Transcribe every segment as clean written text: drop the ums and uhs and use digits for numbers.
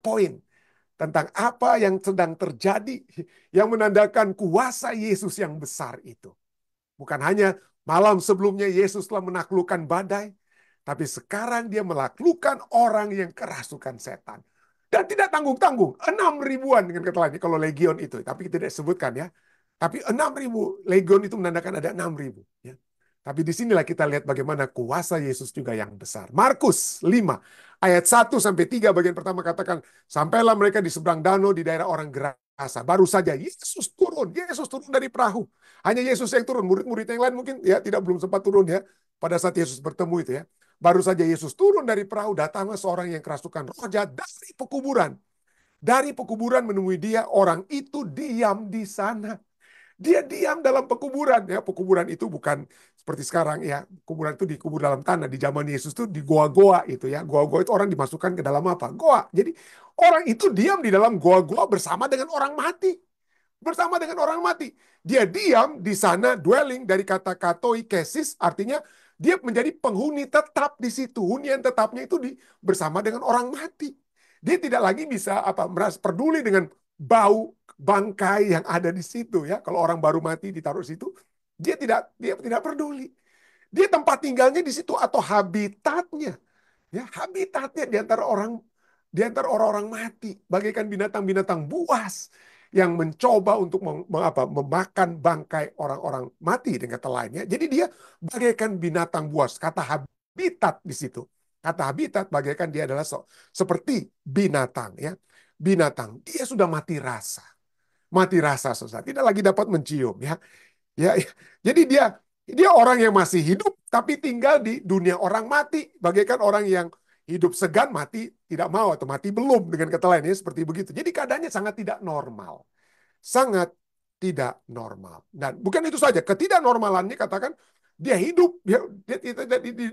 poin tentang apa yang sedang terjadi yang menandakan kuasa Yesus yang besar itu. Bukan hanya malam sebelumnya Yesus telah menaklukkan badai, tapi sekarang dia menaklukkan orang yang kerasukan setan. Dan tidak tanggung-tanggung, 6.000-an dengan kata lain, kalau legion itu. Tapi tidak disebutkan ya. Tapi 6.000, legion itu menandakan ada 6.000. Ya. Tapi disinilah kita lihat bagaimana kuasa Yesus juga yang besar. Markus 5, ayat 1-3 bagian pertama katakan, sampailah mereka di seberang danau di daerah orang Gerasa. Baru saja Yesus turun dari perahu. Hanya Yesus yang turun, murid-murid yang lain mungkin ya belum sempat turun ya. Pada saat Yesus bertemu itu ya. Baru saja Yesus turun dari perahu, datanglah seorang yang kerasukan roh jahat dari pekuburan. Dari pekuburan menemui dia, orang itu diam di sana. Dia diam dalam pekuburan. Ya, pekuburan itu bukan seperti sekarang ya. Kuburan itu dikubur dalam tanah. Di zaman Yesus itu di goa-goa itu ya. Goa-goa itu orang dimasukkan ke dalam apa? Goa. Jadi orang itu diam di dalam goa-goa bersama dengan orang mati. Bersama dengan orang mati. Dia diam di sana, dwelling dari kata katoi kesis, artinya dia menjadi penghuni tetap di situ. Hunian tetapnya itu bersama dengan orang mati. Dia tidak lagi bisa merasa peduli dengan bau bangkai yang ada di situ ya. Kalau orang baru mati ditaruh di situ, dia tidak peduli. Dia tempat tinggalnya di situ atau habitatnya. Ya, habitatnya di antara orang-orang mati, bagaikan binatang-binatang buas yang mencoba untuk memakan bangkai orang-orang mati dengan kata lainnya. Jadi dia bagaikan binatang buas. Kata habitat di situ. Kata habitat bagaikan dia adalah seperti binatang ya. Binatang, dia sudah mati rasa. Mati rasa susah, tidak lagi dapat mencium ya. Ya, ya. Jadi dia orang yang masih hidup tapi tinggal di dunia orang mati, bagaikan orang yang hidup segan mati tidak mau atau mati belum dengan kata lainnya seperti begitu. Jadi keadaannya sangat tidak normal. Sangat tidak normal. Dan bukan itu saja, ketidaknormalannya katakan dia hidup, dia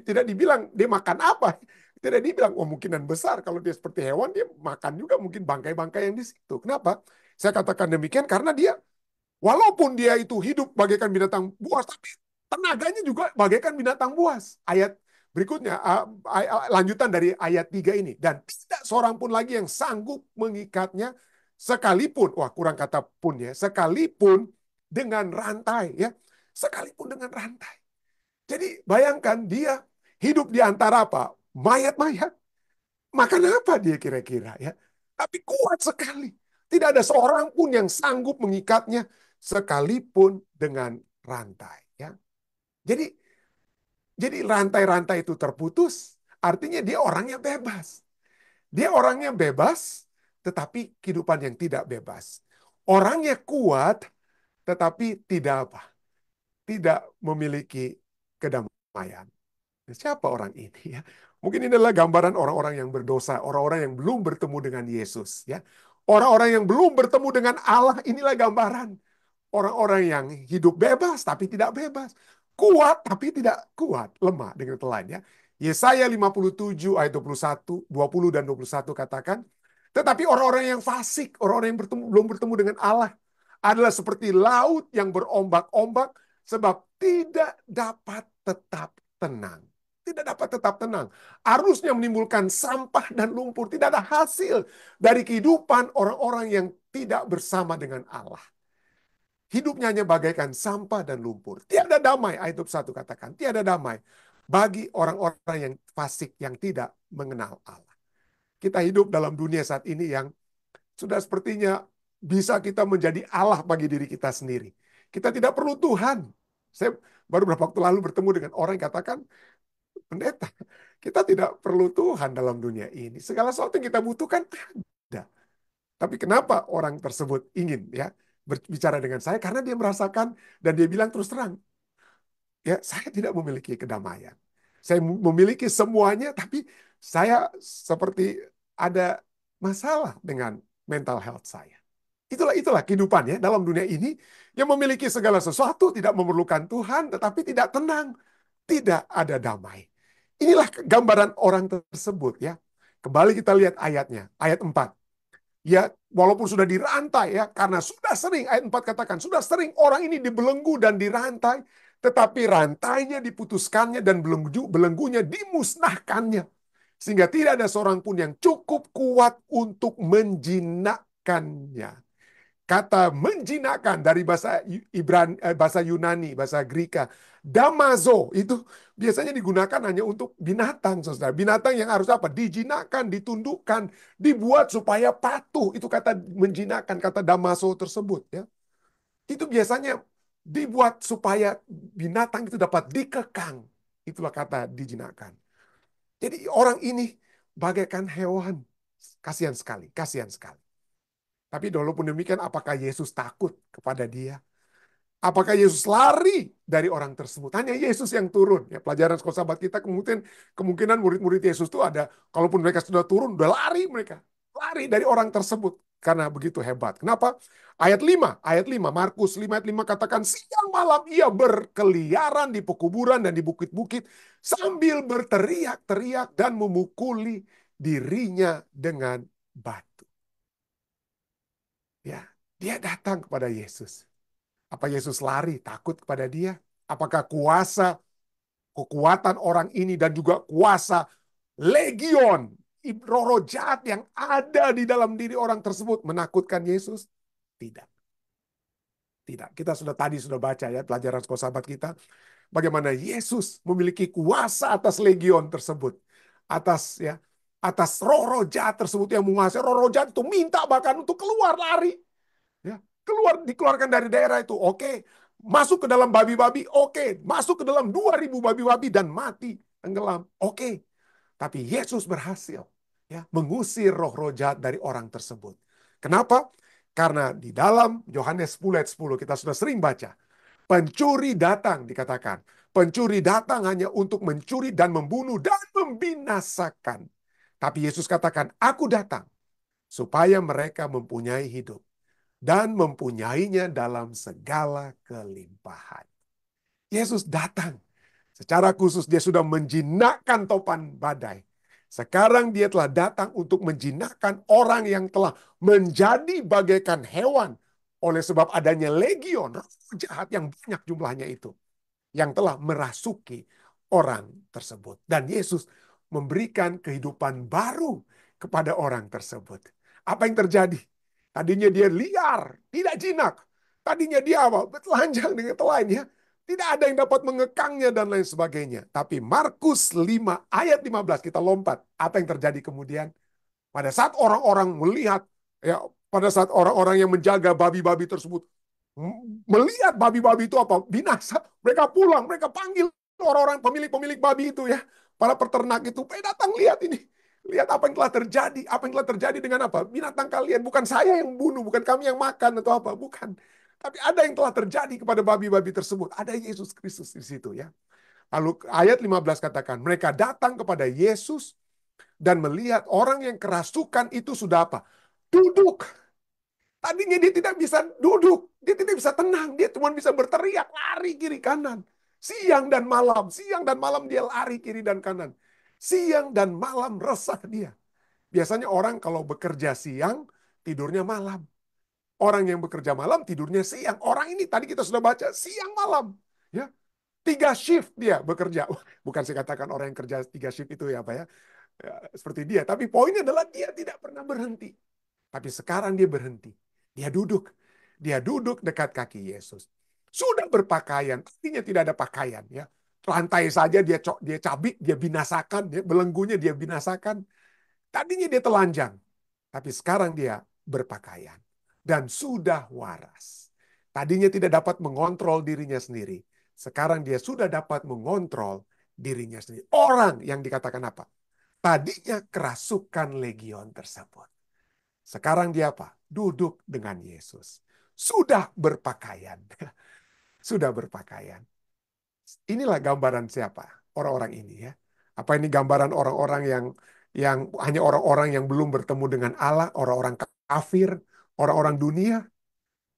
tidak dibilang dia makan apa. Tidak dibilang, oh kemungkinan besar kalau dia seperti hewan, dia makan juga mungkin bangkai-bangkai yang di situ. Kenapa? Saya katakan demikian karena dia, walaupun dia itu hidup bagaikan binatang buas, tapi tenaganya juga bagaikan binatang buas. Ayat berikutnya, lanjutan dari ayat 3 ini. Dan tidak seorang pun lagi yang sanggup mengikatnya, sekalipun, wah kurang kata pun ya, sekalipun dengan rantai ya. Sekalipun dengan rantai. Jadi bayangkan dia hidup di antara apa? Mayat-mayat. Makan apa dia kira-kira ya? Tapi kuat sekali. Tidak ada seorang pun yang sanggup mengikatnya sekalipun dengan rantai ya. Jadi rantai-rantai itu terputus, artinya dia orangnya bebas. Dia orangnya bebas, tetapi kehidupan yang tidak bebas. Orangnya kuat, tetapi tidak apa? Tidak memiliki kedamaian. Siapa orang ini ya? Mungkin ini adalah gambaran orang-orang yang berdosa, orang-orang yang belum bertemu dengan Yesus ya. Orang-orang yang belum bertemu dengan Allah, inilah gambaran. Orang-orang yang hidup bebas tapi tidak bebas. Kuat tapi tidak kuat, lemah dengan kata lain ya. Yesaya 57 ayat 21, 20 dan 21 katakan, tetapi orang-orang yang fasik, orang-orang yang belum bertemu dengan Allah adalah seperti laut yang berombak-ombak sebab tidak dapat tetap tenang. Tidak dapat tetap tenang. Arusnya menimbulkan sampah dan lumpur. Tidak ada hasil dari kehidupan orang-orang yang tidak bersama dengan Allah. Hidupnya hanya bagaikan sampah dan lumpur. Tiada damai, ayat 21 katakan. Tiada damai bagi orang-orang yang fasik, yang tidak mengenal Allah. Kita hidup dalam dunia saat ini yang sudah sepertinya bisa kita menjadi Allah bagi diri kita sendiri. Kita tidak perlu Tuhan. Saya baru beberapa waktu lalu bertemu dengan orang yang katakan, pendeta, kita tidak perlu Tuhan dalam dunia ini. Segala sesuatu yang kita butuhkan ada. Tapi kenapa orang tersebut ingin ya berbicara dengan saya? Karena dia merasakan dan dia bilang terus terang, ya saya tidak memiliki kedamaian. Saya memiliki semuanya, tapi saya seperti ada masalah dengan mental health saya. Itulah kehidupannya dalam dunia ini yang memiliki segala sesuatu, tidak memerlukan Tuhan, tetapi tidak tenang, tidak ada damai. Inilah gambaran orang tersebut ya. Kembali kita lihat ayatnya, ayat 4. Ya, walaupun sudah dirantai ya, karena sudah sering, ayat 4 katakan, sudah sering orang ini dibelenggu dan dirantai, tetapi rantainya diputuskannya dan belenggunya dimusnahkannya. Sehingga tidak ada seorang pun yang cukup kuat untuk menjinakkannya. Kata menjinakkan dari bahasa bahasa Yunani, bahasa Greka, damazo, itu biasanya digunakan hanya untuk binatang, saudara. Binatang yang harus apa? Dijinakkan, ditundukkan, dibuat supaya patuh. Itu kata menjinakkan, kata damazo tersebut. Ya. Itu biasanya dibuat supaya binatang itu dapat dikekang. Itulah kata dijinakkan. Jadi orang ini bagaikan hewan. Kasihan sekali, kasihan sekali. Tapi walaupun demikian, apakah Yesus takut kepada dia? Apakah Yesus lari dari orang tersebut? Hanya Yesus yang turun. Ya, pelajaran sekolah sahabat kita kemungkinan murid-murid Yesus itu ada, kalaupun mereka sudah turun, udah lari mereka. Lari dari orang tersebut. Karena begitu hebat. Kenapa? Ayat 5, Markus 5 ayat 5 katakan, siang malam ia berkeliaran di pekuburan dan di bukit-bukit sambil berteriak-teriak dan memukuli dirinya dengan batu. Ya, dia datang kepada Yesus. Apa Yesus lari takut kepada dia? Apakah kekuatan orang ini dan juga kuasa legion, roh jahat yang ada di dalam diri orang tersebut menakutkan Yesus? Tidak. Tidak. Kita tadi sudah baca ya pelajaran sekolah sahabat kita. Bagaimana Yesus memiliki kuasa atas legion tersebut. Atas roh-roh jahat tersebut yang menguasai. Roh-roh jahat itu minta bahkan untuk keluar lari. Ya, dikeluarkan dari daerah itu, oke. Masuk ke dalam babi-babi, oke. Masuk ke dalam 2.000 babi-babi dan mati, tenggelam, oke. Tapi Yesus berhasil ya mengusir roh-roh jahat dari orang tersebut. Kenapa? Karena di dalam Yohanes 10 ayat 10 kita sudah sering baca, pencuri datang dikatakan. Pencuri datang hanya untuk mencuri dan membunuh dan membinasakan. Tapi Yesus katakan, aku datang supaya mereka mempunyai hidup dan mempunyainya dalam segala kelimpahan. Yesus datang. Secara khusus dia sudah menjinakkan topan badai. Sekarang dia telah datang untuk menjinakkan orang yang telah menjadi bagaikan hewan oleh sebab adanya legion, roh jahat yang banyak jumlahnya itu, yang telah merasuki orang tersebut. Dan Yesus memberikan kehidupan baru kepada orang tersebut. Apa yang terjadi? Tadinya dia liar, tidak jinak. Tadinya dia apa? Telanjang dengan lainnya. Tidak ada yang dapat mengekangnya dan lain sebagainya. Tapi Markus 5 ayat 15 kita lompat. Apa yang terjadi kemudian? Pada saat orang-orang melihat, ya, pada saat orang-orang yang menjaga babi-babi tersebut melihat babi-babi itu apa? Binasa. Mereka pulang, mereka panggil orang-orang pemilik-pemilik babi itu ya. Para peternak itu, datang lihat ini. Lihat apa yang telah terjadi. Apa yang telah terjadi dengan apa? Binatang kalian. Bukan saya yang bunuh, bukan kami yang makan atau apa. Bukan. Tapi ada yang telah terjadi kepada babi-babi tersebut. Ada Yesus Kristus di situ ya. Lalu ayat 15 katakan, mereka datang kepada Yesus dan melihat orang yang kerasukan itu sudah apa? Duduk. Tadinya dia tidak bisa duduk, dia tidak bisa tenang, dia cuma bisa berteriak, lari kiri kanan. Siang dan malam dia lari kiri dan kanan. Siang dan malam resah dia. Biasanya orang kalau bekerja siang, tidurnya malam. Orang yang bekerja malam, tidurnya siang. Orang ini tadi kita sudah baca, siang malam. Ya, 3 shift dia bekerja. Bukan saya katakan orang yang kerja 3 shift itu ya, Pak ya. Ya, seperti dia. Tapi poinnya adalah dia tidak pernah berhenti. Tapi sekarang dia berhenti. Dia duduk. Dia duduk dekat kaki Yesus. Sudah berpakaian, artinya tidak ada pakaian ya. Lantai saja dia cabik, dia binasakan, ya. Belenggunya dia binasakan. Tadinya dia telanjang, tapi sekarang dia berpakaian dan sudah waras. Tadinya tidak dapat mengontrol dirinya sendiri. Sekarang dia sudah dapat mengontrol dirinya sendiri. Orang yang dikatakan apa? Tadinya kerasukan legion tersebut. Sekarang dia apa? Duduk dengan Yesus. Sudah berpakaian. Sudah berpakaian. Inilah gambaran siapa? Orang-orang ini ya. Apa ini gambaran orang-orang yang hanya orang-orang yang belum bertemu dengan Allah, orang-orang kafir, orang-orang dunia?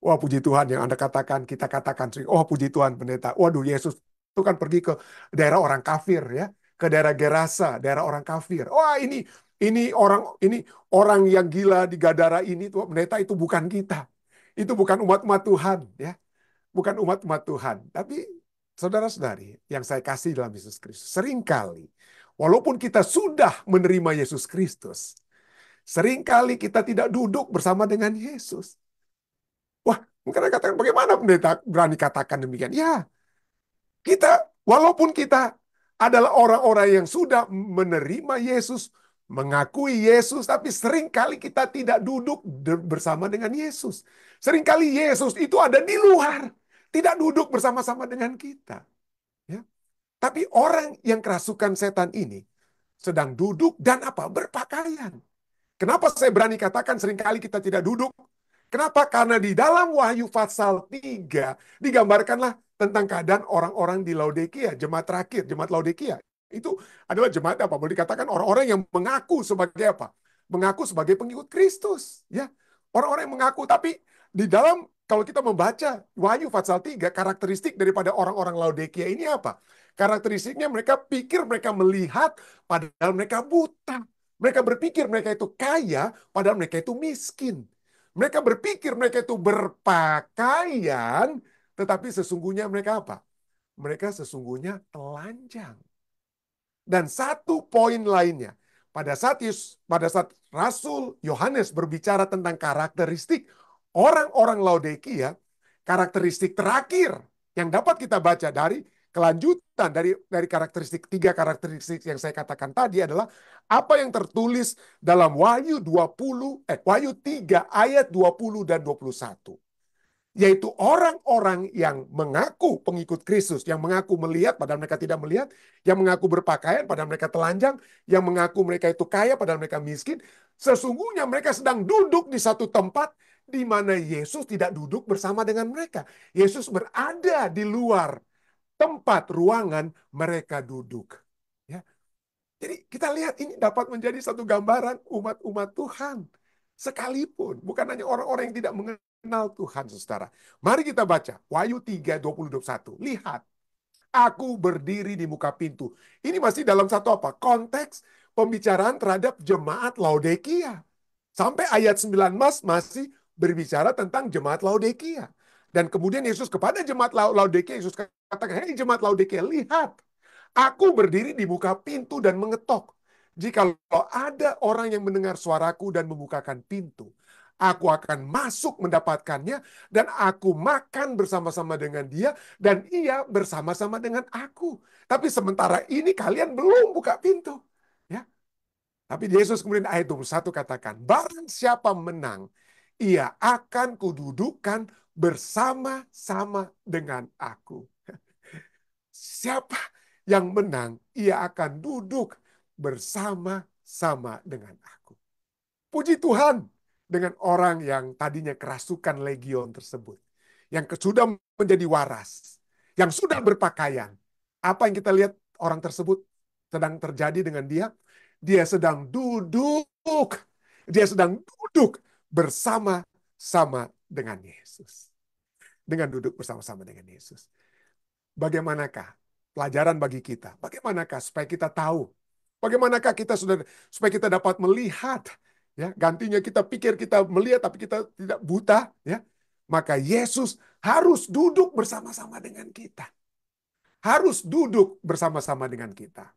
Wah, puji Tuhan yang Anda katakan, kita katakan sering, oh puji Tuhan pendeta. Waduh, Yesus itu kan pergi ke daerah orang kafir ya, ke daerah Gerasa, daerah orang kafir. Wah, ini orang yang gila di Gadara ini tuh pendeta itu bukan kita. Itu bukan umat-umat Tuhan ya, bukan umat-umat Tuhan. Tapi saudara-saudari yang saya kasih dalam Yesus Kristus, seringkali Walaupun kita sudah menerima Yesus Kristus, seringkali kita tidak duduk bersama dengan Yesus. Wah, mungkin Anda katakan, bagaimana pendeta berani katakan demikian? Ya, walaupun kita adalah orang-orang yang sudah menerima Yesus, mengakui Yesus, tapi seringkali kita tidak duduk bersama dengan Yesus. Seringkali Yesus itu ada di luar, tidak duduk bersama-sama dengan kita. Ya. Tapi orang yang kerasukan setan ini sedang duduk dan apa? Berpakaian. Kenapa saya berani katakan seringkali kita tidak duduk? Kenapa? Karena di dalam Wahyu pasal 3 digambarkanlah tentang keadaan orang-orang di Laodikia, jemaat terakhir, jemaat Laodikia. Itu adalah jemaat apa? Boleh dikatakan orang-orang yang mengaku sebagai apa? Mengaku sebagai pengikut Kristus, ya. Orang-orang yang mengaku, tapi di dalam kalau kita membaca Wahyu pasal 3, karakteristik daripada orang-orang Laodikia ini apa? Karakteristiknya mereka pikir mereka melihat padahal mereka buta. Mereka berpikir mereka itu kaya padahal mereka itu miskin. Mereka berpikir mereka itu berpakaian, tetapi sesungguhnya mereka apa? Mereka sesungguhnya telanjang. Dan satu poin lainnya, pada saat Rasul Yohanes berbicara tentang karakteristik orang-orang Laodikia, karakteristik terakhir yang dapat kita baca dari kelanjutan dari tiga karakteristik yang saya katakan tadi adalah apa yang tertulis dalam Wahyu 3 ayat 20 dan 21. Yaitu orang-orang yang mengaku pengikut Kristus, yang mengaku melihat padahal mereka tidak melihat, yang mengaku berpakaian padahal mereka telanjang, yang mengaku mereka itu kaya padahal mereka miskin. Sesungguhnya mereka sedang duduk di satu tempat di mana Yesus tidak duduk bersama dengan mereka. Yesus berada di luar tempat ruangan mereka duduk. Ya. Jadi kita lihat ini dapat menjadi satu gambaran umat-umat Tuhan. Sekalipun, bukan hanya orang-orang yang tidak mengenal Tuhan, saudara. Mari kita baca, Wahyu 3, 20-21. Lihat, aku berdiri di muka pintu. Ini masih dalam satu apa? Konteks pembicaraan terhadap jemaat Laodikia. Sampai ayat 19 masih berbicara tentang jemaat Laodikia. Dan kemudian Yesus kepada jemaat Laodikia, Yesus katakan, hei jemaat Laodikia, lihat, aku berdiri di muka pintu dan mengetok. Jikalau ada orang yang mendengar suaraku dan membukakan pintu, aku akan masuk mendapatkannya dan aku makan bersama-sama dengan dia dan ia bersama-sama dengan aku. Tapi sementara ini kalian belum buka pintu. Ya. Tapi Yesus kemudian ayat 21 katakan, barang siapa menang, ia akan kududukan bersama-sama dengan aku. Siapa yang menang, ia akan duduk bersama-sama dengan aku. Puji Tuhan dengan orang yang tadinya kerasukan legion tersebut. Yang sudah menjadi waras. Yang sudah berpakaian. Apa yang kita lihat orang tersebut sedang terjadi dengan dia? Dia sedang duduk. Dia sedang duduk bersama-sama dengan Yesus. Dengan duduk bersama-sama dengan Yesus. Bagaimanakah pelajaran bagi kita? Bagaimanakah supaya kita tahu? Bagaimanakah supaya kita dapat melihat? Ya, gantinya kita pikir kita melihat tapi kita tidak buta, ya. Maka Yesus harus duduk bersama-sama dengan kita. Harus duduk bersama-sama dengan kita.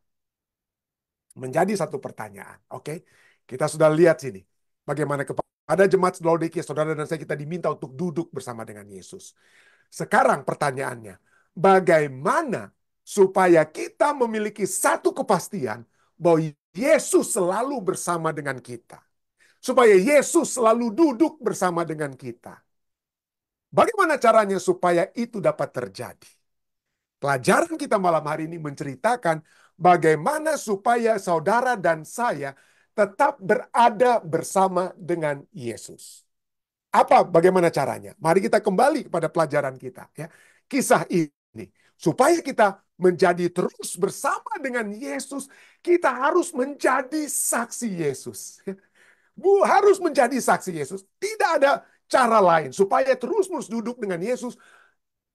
Menjadi satu pertanyaan, oke? Kita sudah lihat sini bagaimana kepada jemaat Laodikia, saudara dan saya kita diminta untuk duduk bersama dengan Yesus. Sekarang pertanyaannya, bagaimana supaya kita memiliki satu kepastian bahwa Yesus selalu bersama dengan kita? Supaya Yesus selalu duduk bersama dengan kita. Bagaimana caranya supaya itu dapat terjadi? Pelajaran kita malam hari ini menceritakan bagaimana supaya saudara dan saya tetap berada bersama dengan Yesus. Bagaimana caranya? Mari kita kembali kepada pelajaran kita, ya. Kisah ini supaya kita menjadi terus bersama dengan Yesus, kita harus menjadi saksi Yesus. Harus menjadi saksi Yesus. Tidak ada cara lain supaya terus-menerus duduk dengan Yesus.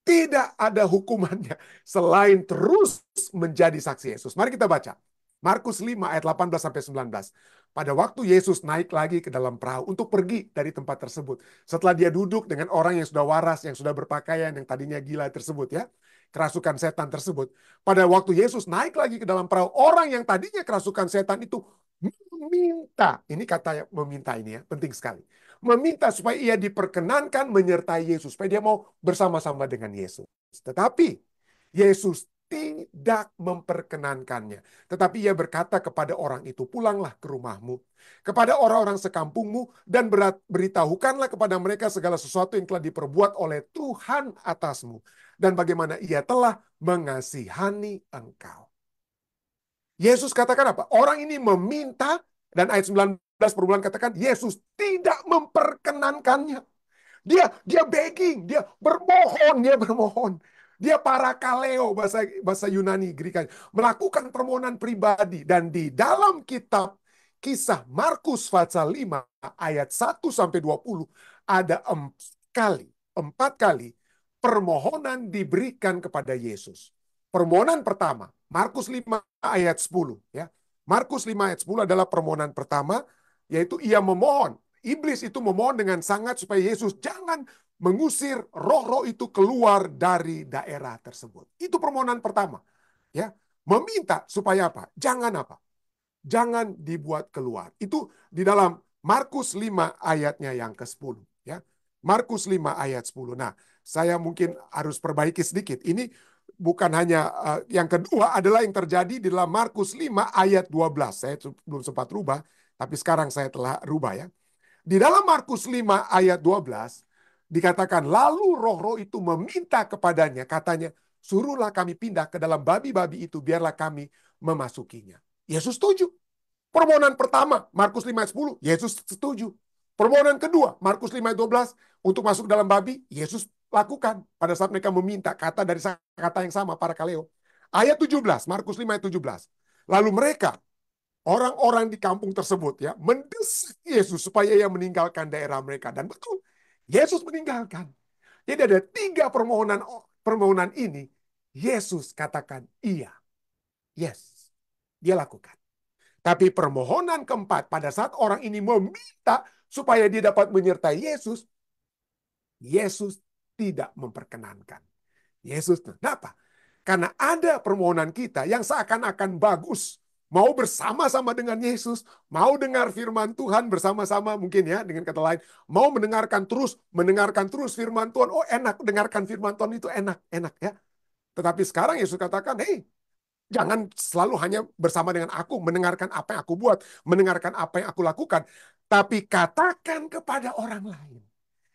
Tidak ada hukumannya selain terus menjadi saksi Yesus. Mari kita baca. Markus 5 ayat 18 sampai 19. pada waktu Yesus naik lagi ke dalam perahu untuk pergi dari tempat tersebut. Setelah dia duduk dengan orang yang sudah waras, yang sudah berpakaian, yang tadinya gila tersebut ya. Kerasukan setan tersebut. Pada waktu Yesus naik lagi ke dalam perahu, orang yang tadinya kerasukan setan itu meminta. Ini kata meminta ini ya, penting sekali. Meminta supaya ia diperkenankan menyertai Yesus. Supaya dia mau bersama-sama dengan Yesus. Tetapi Yesus tidak memperkenankannya. Tetapi ia berkata kepada orang itu, pulanglah ke rumahmu, kepada orang-orang sekampungmu, dan beritahukanlah kepada mereka segala sesuatu yang telah diperbuat oleh Tuhan atasmu, dan bagaimana ia telah mengasihani engkau. Yesus katakan apa? Orang ini meminta, dan ayat 19 perbulan katakan, Yesus tidak memperkenankannya. Dia begging, dia bermohon. Dia parakaleo, bahasa Yunani Greka, melakukan permohonan pribadi. Dan di dalam kitab Kisah Markus pasal 5 ayat 1 sampai 20 ada 4 kali permohonan diberikan kepada Yesus. Permohonan pertama, Markus 5 ayat 10 ya. Markus 5 ayat 10 adalah permohonan pertama, yaitu ia memohon. Iblis itu memohon dengan sangat supaya Yesus jangan mengusir roh-roh itu keluar dari daerah tersebut. Itu permohonan pertama. Ya, meminta supaya apa? Jangan apa? Jangan dibuat keluar. Itu di dalam Markus 5 ayatnya yang ke-10. Ya. Markus 5 ayat 10. Nah, saya mungkin harus perbaiki sedikit. Ini bukan hanya yang kedua adalah yang terjadi di dalam Markus 5 ayat 12. Saya belum sempat rubah, tapi sekarang saya telah rubah ya. Di dalam Markus 5 ayat 12 dikatakan lalu roh-roh itu meminta kepadanya, katanya, suruhlah kami pindah ke dalam babi-babi itu, biarlah kami memasukinya. Yesus setuju. Permohonan pertama, Markus 5 ayat 10, Yesus setuju. Permohonan kedua, Markus 5 ayat 12, untuk masuk dalam babi, Yesus lakukan pada saat mereka meminta kata dari kata yang sama, parakaleo. Ayat 17, Markus 5 ayat 17. Lalu mereka, orang-orang di kampung tersebut ya, mendesak Yesus supaya ia meninggalkan daerah mereka. Dan betul, Yesus meninggalkan. Jadi ada 3 permohonan ini, Yesus katakan iya. Yes, dia lakukan. Tapi permohonan keempat, pada saat orang ini meminta supaya dia dapat menyertai Yesus, Yesus tidak memperkenankan. Yesus, kenapa? Karena ada permohonan kita yang seakan-akan bagus. Mau bersama-sama dengan Yesus, mau dengar firman Tuhan bersama-sama mungkin ya, dengan kata lain, mau mendengarkan terus firman Tuhan. Oh enak, dengarkan firman Tuhan itu enak ya. Tetapi sekarang Yesus katakan, hei, jangan selalu hanya bersama dengan aku, mendengarkan apa yang aku buat, mendengarkan apa yang aku lakukan. Tapi katakan kepada orang lain.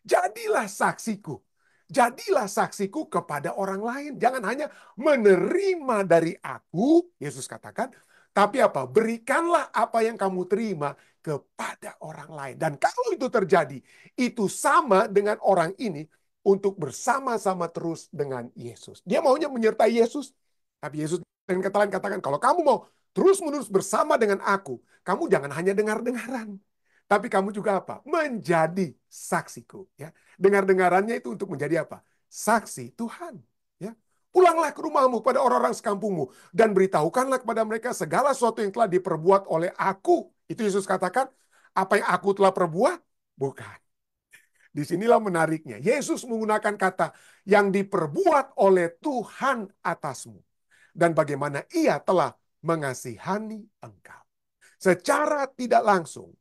Jadilah saksiku. Jadilah saksiku kepada orang lain. Jangan hanya menerima dari aku, Yesus katakan, tapi apa? Berikanlah apa yang kamu terima kepada orang lain. Dan kalau itu terjadi, itu sama dengan orang ini untuk bersama-sama terus dengan Yesus. Dia maunya menyertai Yesus, tapi Yesus dengan kata lain katakan, kalau kamu mau terus-menerus bersama dengan aku, kamu jangan hanya dengar-dengaran. Tapi kamu juga apa? Menjadi saksiku. Ya. Dengar-dengarannya itu untuk menjadi apa? Saksi Tuhan. Ya. Pulanglah ke rumahmu pada orang-orang sekampungmu. Dan beritahukanlah kepada mereka segala sesuatu yang telah diperbuat oleh aku. Itu Yesus katakan, apa yang aku telah perbuat? Bukan. Disinilah menariknya. Yesus menggunakan kata yang diperbuat oleh Tuhan atasmu. Dan bagaimana ia telah mengasihani engkau. Secara tidak langsung,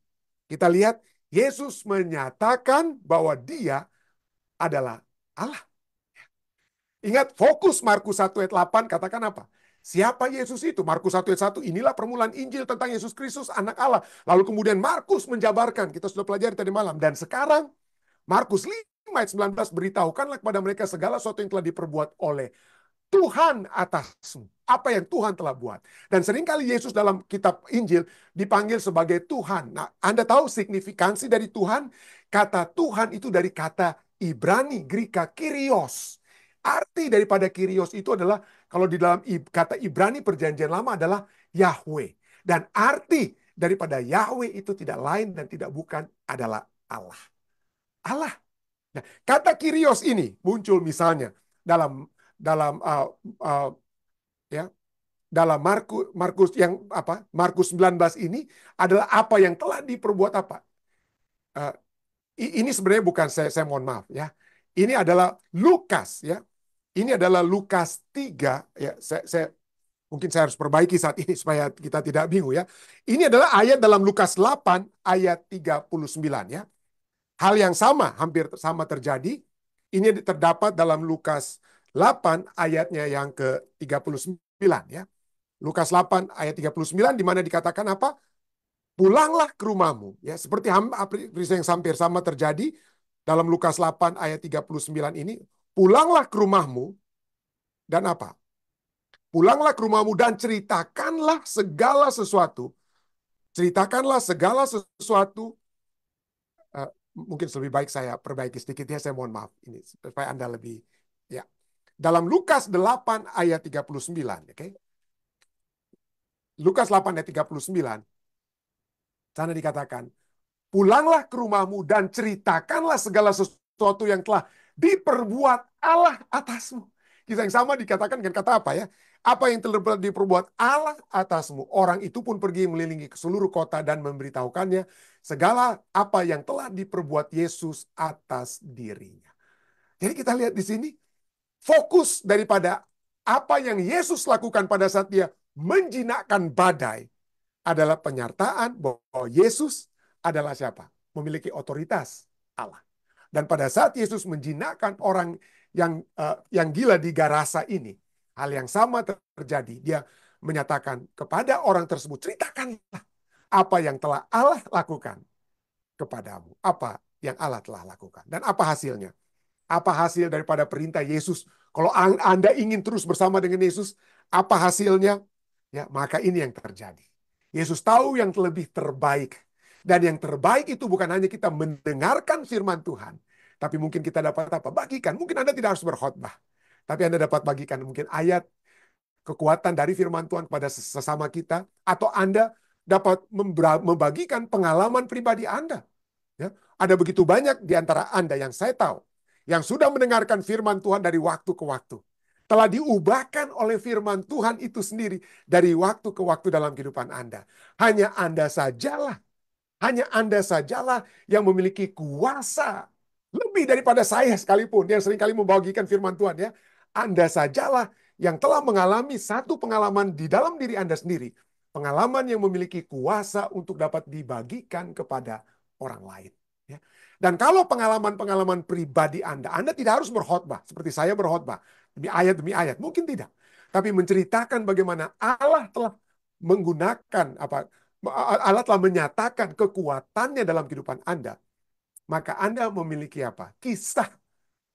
kita lihat Yesus menyatakan bahwa dia adalah Allah. Ingat fokus Markus 1 ayat 8 katakan apa? Siapa Yesus itu? Markus 1 ayat 1, inilah permulaan Injil tentang Yesus Kristus anak Allah. Lalu kemudian Markus menjabarkan, kita sudah pelajari tadi malam. Dan sekarang Markus 5 ayat 19, beritahukanlah kepada mereka segala sesuatu yang telah diperbuat oleh Tuhan atasmu. Apa yang Tuhan telah buat. Dan seringkali Yesus dalam kitab Injil dipanggil sebagai Tuhan. Nah, Anda tahu signifikansi dari Tuhan? Kata Tuhan itu dari kata Ibrani, Greka, Kyrios. Arti daripada Kyrios itu adalah, kalau di dalam kata Ibrani perjanjian lama adalah Yahweh. Dan arti daripada Yahweh itu tidak lain dan tidak bukan adalah Allah. Allah. Nah, kata Kyrios ini muncul misalnya dalam ya dalam Markus yang apa? Markus 19 ini adalah apa yang telah diperbuat apa? Eh, ini sebenarnya bukan saya mohon maaf ya. Ini adalah Lukas ya. Ini adalah Lukas 3 ya. Mungkin saya harus perbaiki saat ini supaya kita tidak bingung ya. Ini adalah ayat dalam Lukas 8 ayat 39 ya. Hal yang sama, hampir sama terjadi. Ini terdapat dalam Lukas 8 ayatnya yang ke-39 ya. Lukas 8 ayat 39 di mana dikatakan apa? Pulanglah ke rumahmu ya. Seperti peristiwa yang hampir sama terjadi dalam Lukas 8 ayat 39 ini, pulanglah ke rumahmu dan apa? Pulanglah ke rumahmu dan ceritakanlah segala sesuatu. Ceritakanlah segala sesuatu. Mungkin lebih baik saya perbaiki sedikit ya, saya mohon maaf. Ini supaya Anda lebih, ya. Dalam Lukas 8 ayat 39, oke? Lukas 8 ayat 39, sana dikatakan, pulanglah ke rumahmu dan ceritakanlah segala sesuatu yang telah diperbuat Allah atasmu. Kisah yang sama dikatakan dengan kata apa ya? Apa yang telah diperbuat Allah atasmu. Orang itu pun pergi melilingi ke seluruh kota dan memberitahukannya segala apa yang telah diperbuat Yesus atas dirinya. Jadi kita lihat di sini, fokus daripada apa yang Yesus lakukan pada saat dia menjinakkan badai adalah penyertaan bahwa Yesus adalah siapa? Memiliki otoritas Allah. Dan pada saat Yesus menjinakkan orang yang gila di Garasa ini, hal yang sama terjadi. Dia menyatakan kepada orang tersebut, ceritakanlah apa yang telah Allah lakukan kepadamu. Apa yang Allah telah lakukan. Dan apa hasilnya? Apa hasil daripada perintah Yesus? Kalau Anda ingin terus bersama dengan Yesus, apa hasilnya? Ya, maka ini yang terjadi. Yesus tahu yang lebih terbaik. Dan yang terbaik itu bukan hanya kita mendengarkan firman Tuhan, tapi mungkin kita dapat apa? Bagikan. Mungkin Anda tidak harus berkhotbah, tapi Anda dapat bagikan mungkin ayat kekuatan dari firman Tuhan kepada sesama kita, atau Anda dapat membagikan pengalaman pribadi Anda. Ya, ada begitu banyak di antara Anda yang saya tahu, yang sudah mendengarkan firman Tuhan dari waktu ke waktu. Telah diubahkan oleh firman Tuhan itu sendiri dari waktu ke waktu dalam kehidupan Anda. Hanya Anda sajalah yang memiliki kuasa. Lebih daripada saya sekalipun, yang seringkali membagikan firman Tuhan ya. Anda sajalah yang telah mengalami satu pengalaman di dalam diri Anda sendiri. Pengalaman yang memiliki kuasa untuk dapat dibagikan kepada orang lain. Ya. Dan kalau pengalaman-pengalaman pribadi Anda tidak harus berkhotbah seperti saya berkhotbah demi ayat, mungkin tidak. Tapi menceritakan bagaimana Allah telah menggunakan Allah telah menyatakan kekuatannya dalam kehidupan Anda, maka Anda memiliki apa? Kisah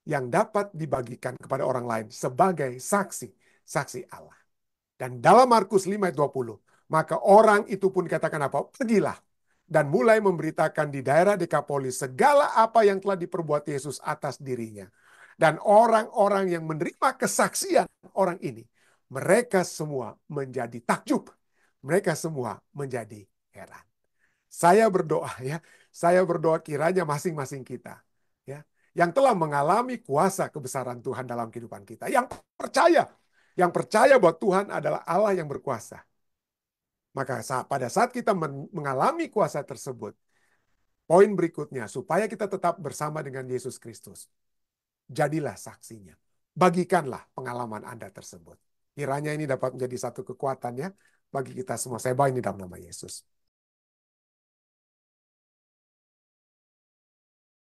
yang dapat dibagikan kepada orang lain sebagai saksi Allah. Dan dalam Markus 5 ayat 20, maka orang itu pun dikatakan apa? Pergilah dan mulai memberitakan di daerah Dekapolis segala apa yang telah diperbuat Yesus atas dirinya. Dan orang-orang yang menerima kesaksian orang ini, mereka semua menjadi takjub. Mereka semua menjadi heran. Saya berdoa ya, saya berdoa kiranya masing-masing kita ya, yang telah mengalami kuasa kebesaran Tuhan dalam kehidupan kita, yang percaya bahwa Tuhan adalah Allah yang berkuasa. Maka pada saat kita mengalami kuasa tersebut, poin berikutnya, supaya kita tetap bersama dengan Yesus Kristus, jadilah saksinya. Bagikanlah pengalaman Anda tersebut. Kiranya ini dapat menjadi satu kekuatan ya bagi kita semua. Saya bawa ini dalam nama Yesus.